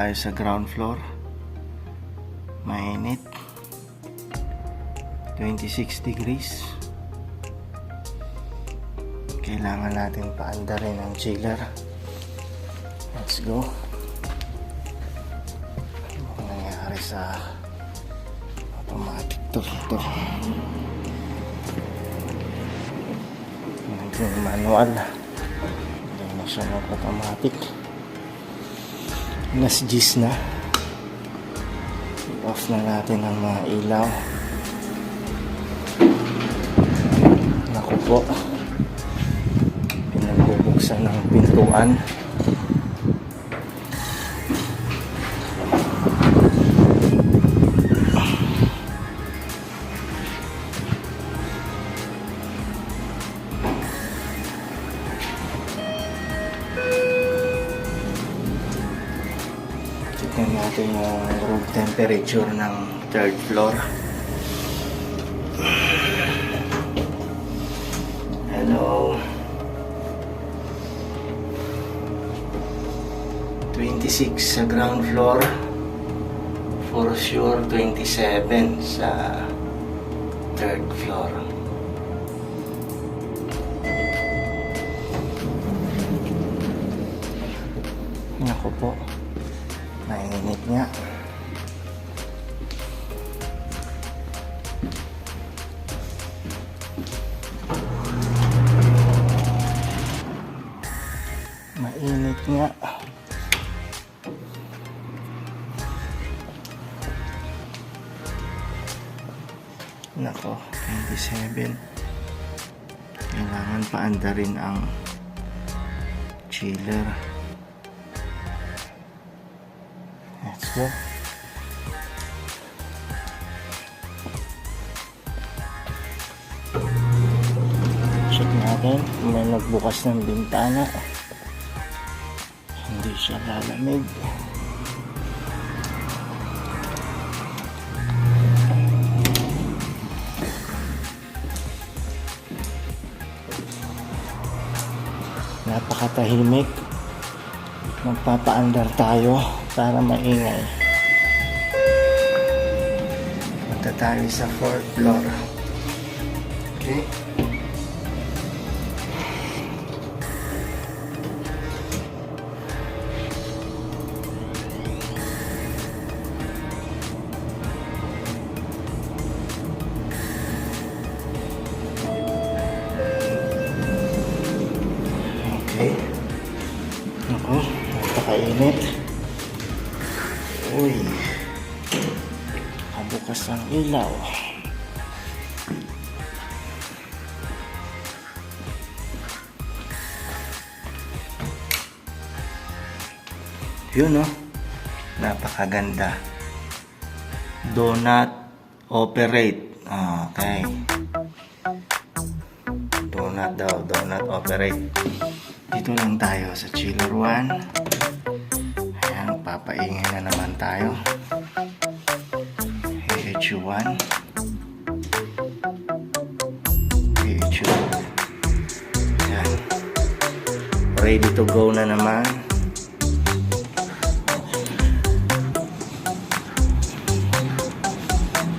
tayo sa ground floor. Mainit. 26 degrees. Kailangan natin paandarin ang chiller. Let's go. Ano nangyari sa automatic to? Yung manual, hindi na siya mag-automatic. Nas 10 na. I-off na natin ang mga ilaw. Naku po, pinagbubuksan ng pintuan. Tignan natin yung room temperature ng third floor. Hello. 26 sa ground floor. For sure 27 sa third floor. Naku po, mainit nga. Mainit nga. Nako, 27. Kailangan paandarin ang chiller. Let's go. Check natin kung may nagbukas ng bintana. Hindi siya lalamig. Napakatahimik. Magpapaandar tayo para maingay. Punta tayo sa 4th floor. Okay. Okay. Ako, napakainit. Uy. Kabukas ang ilaw. Yun, oh. Napakaganda. Do not operate. Okay. Do not operate. Dito lang tayo sa chiller 1. Ayan, papaingay na naman tayo. AH1. AH2. Ayan. Ready to go na naman.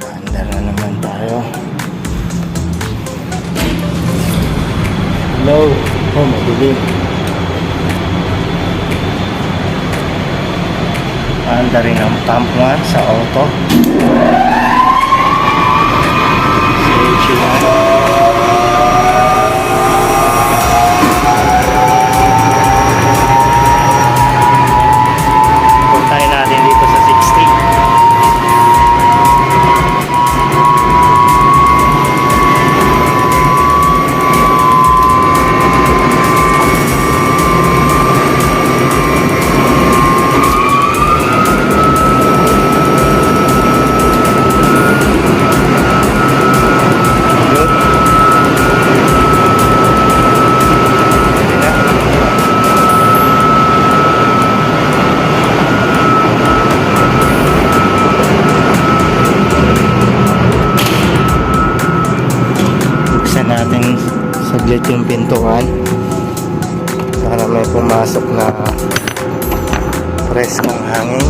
Paandar na naman tayo. Hello. Oh, madilim. Anda rin ang pump 1 sa auto. CH1. Puntahin natin dito sa 60. Saglit yung pintuan para may pumasok na preskong hangin.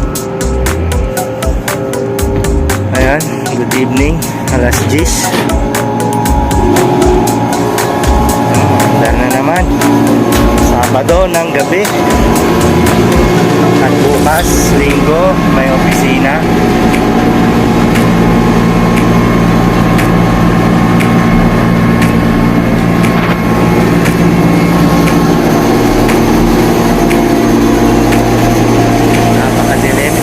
Ayan, good evening, alas 10. Dahil na naman Sabado ng gabi at bukas Linggo may opisina. Napakadilim.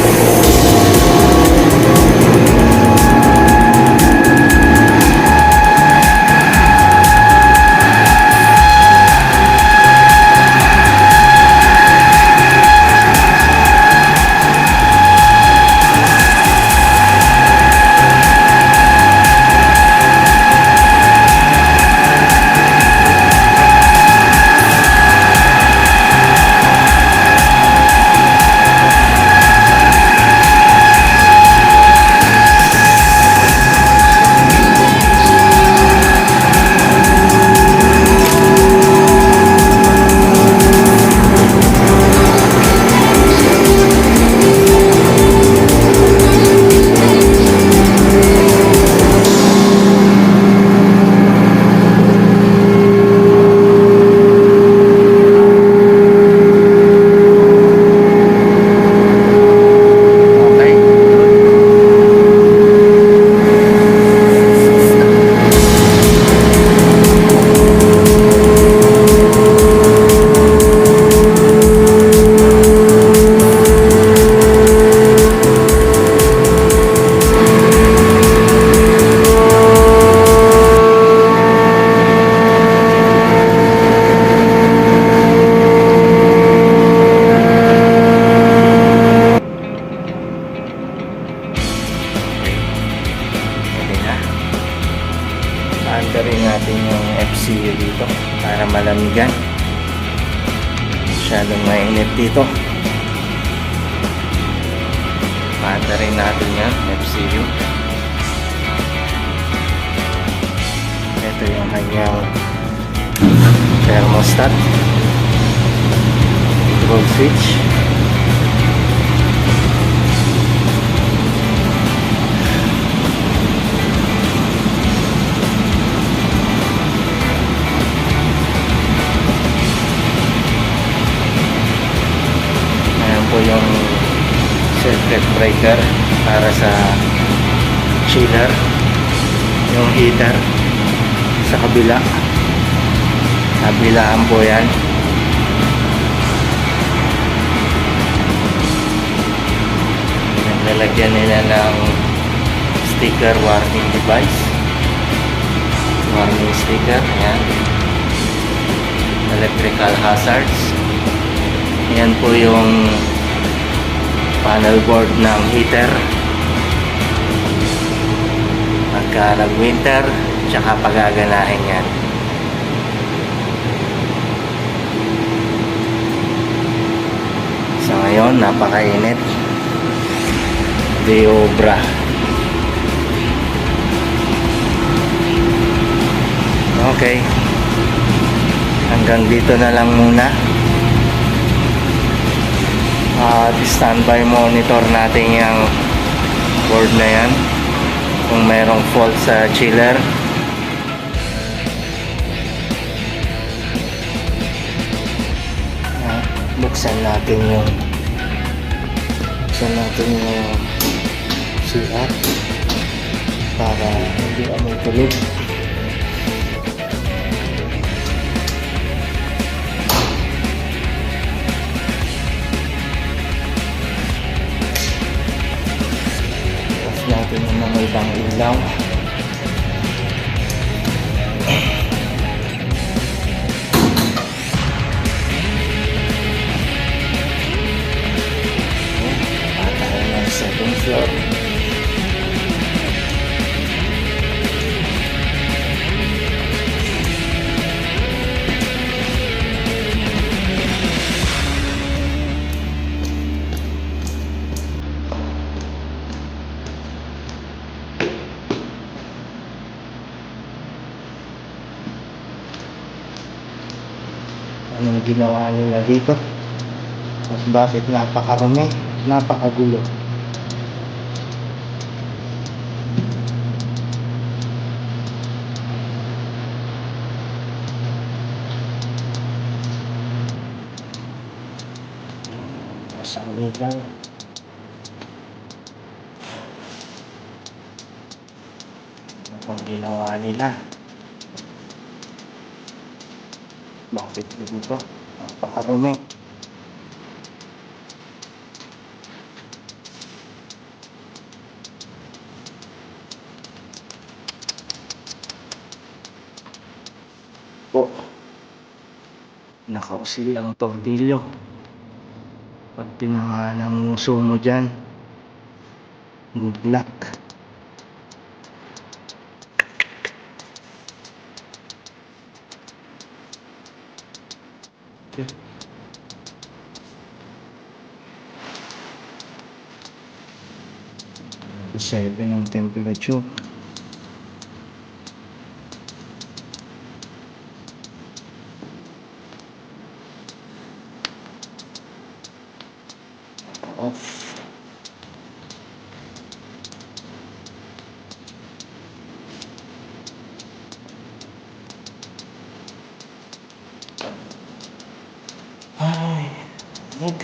Paandarin natin yung FCU dito para malamigan. Masyadong mainit dito. Paandarin natin yan, FCU. Ito yung kanyang thermostat, control switch. Po yung circuit breaker para sa chiller, yung heater sa kabilaan po yan. Naglalagyan nila ng sticker, warning device, warning sticker, yan, electrical hazards. Yan po yung panel board ng heater pagka nag-winter, tsaka pagaganahin yan. So ngayon napakainit, di obra. Okay, hanggang dito na lang muna. At standby monitor natin yung board na yan kung mayroong fault sa chiller. Buksan natin yung CR para hindi amoy tulog. Natin yung mga ibang ilaw. Patay ng second floor. Anong ginawa nila dito? At bakit napakarumi, napakagulo. Masang ilaw. Ano pang ginawa nila? Bakit dito? Napakarumi. Po, nakausil ang tordilyo. Pag tinamaan ng muso mo dyan, good luck. Okay. 7 ang temperature. Off. Ay, need.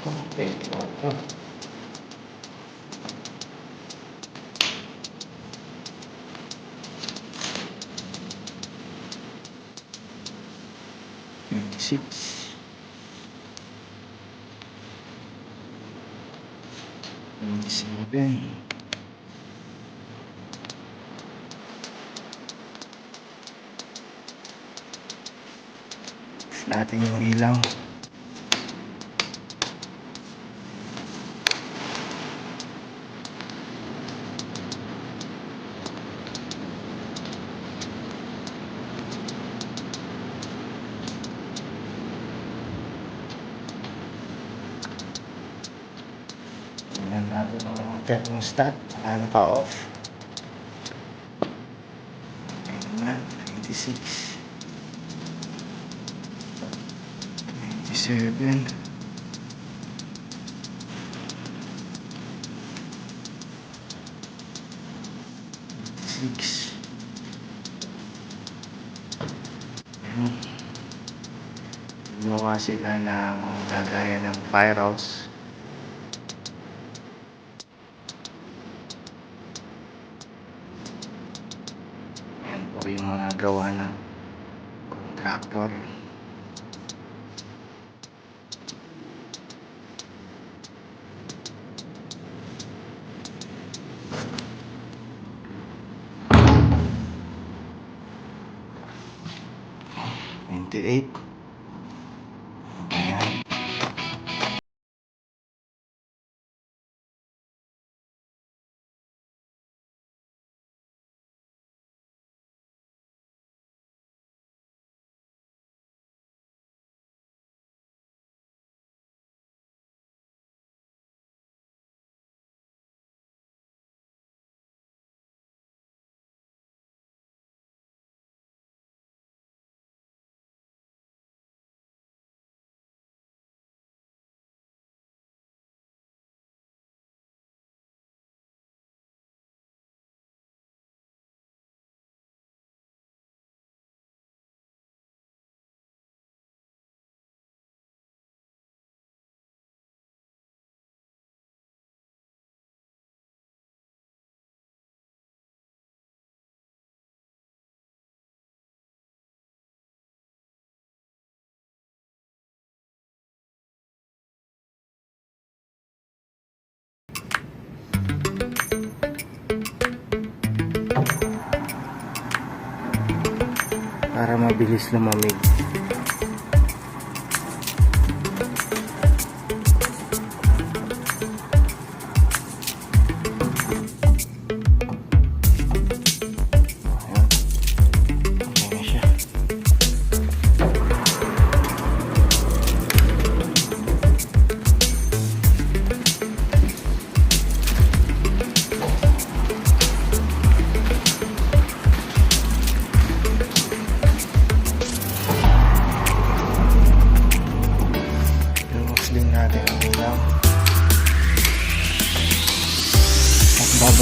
Okay. 26. 27. Natin yung ilaw. Tingnan natin ang thermostat. Naka-off. Tingnan, 26. 27. 6. Gumawa sila ng gagaya ng firehouse. Yan po yung mga gawa ng contractor. Ayan. Para mabilis lumamig.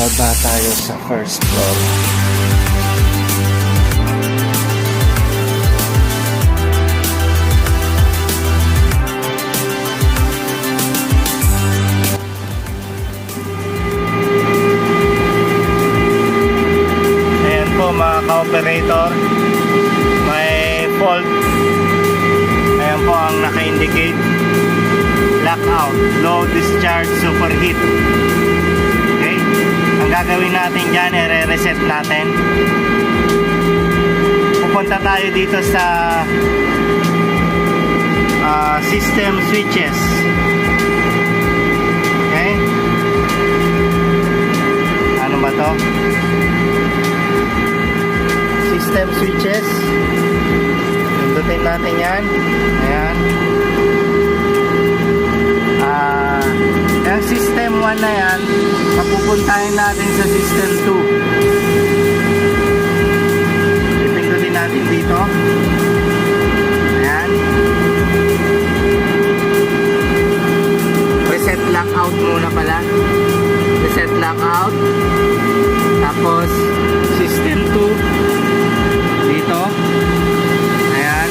Bababa tayo sa first floor. Ayan po mga ka-operator, may fault. Ayan po ang naka-indicate. Blackout, low discharge, superheat. Okay, ang gagawin natin dyan, i-reset natin. Pupunta tayo dito sa system switches. Okay, ano ba to? System switches. Pindutin natin yan. Ayan. Yung system 1 na yan, mapupuntahin natin sa system 2. Ipindutin natin dito. Ayan. Reset lockout muna pala. Reset lockout. Tapos system 2 dito. Ayan.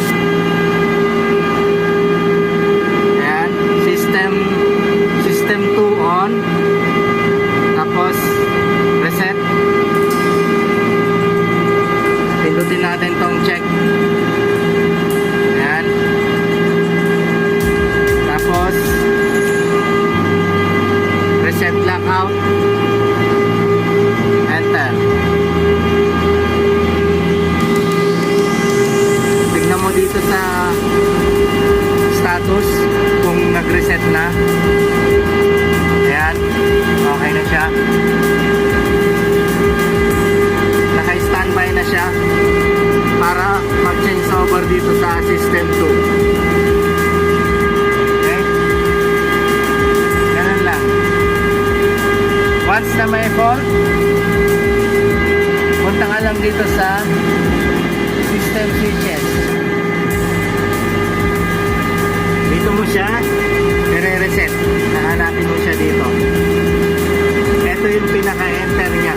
Ayan. System 2 on. Tapos reset. Pindutin natin tong check. Ayan. Tapos reset lockout. Enter. Tignan mo dito sa status kung nag-reset na. Ayan, okay na siya. Naka-standby na siya para mag-change over dito sa system 2. Okay, ganun lang. Once na may fault, punta ka lang dito sa system switches. Dito mo siya i-reset. Nahanapin mo siya dito. Ito yung pinaka-enter niya.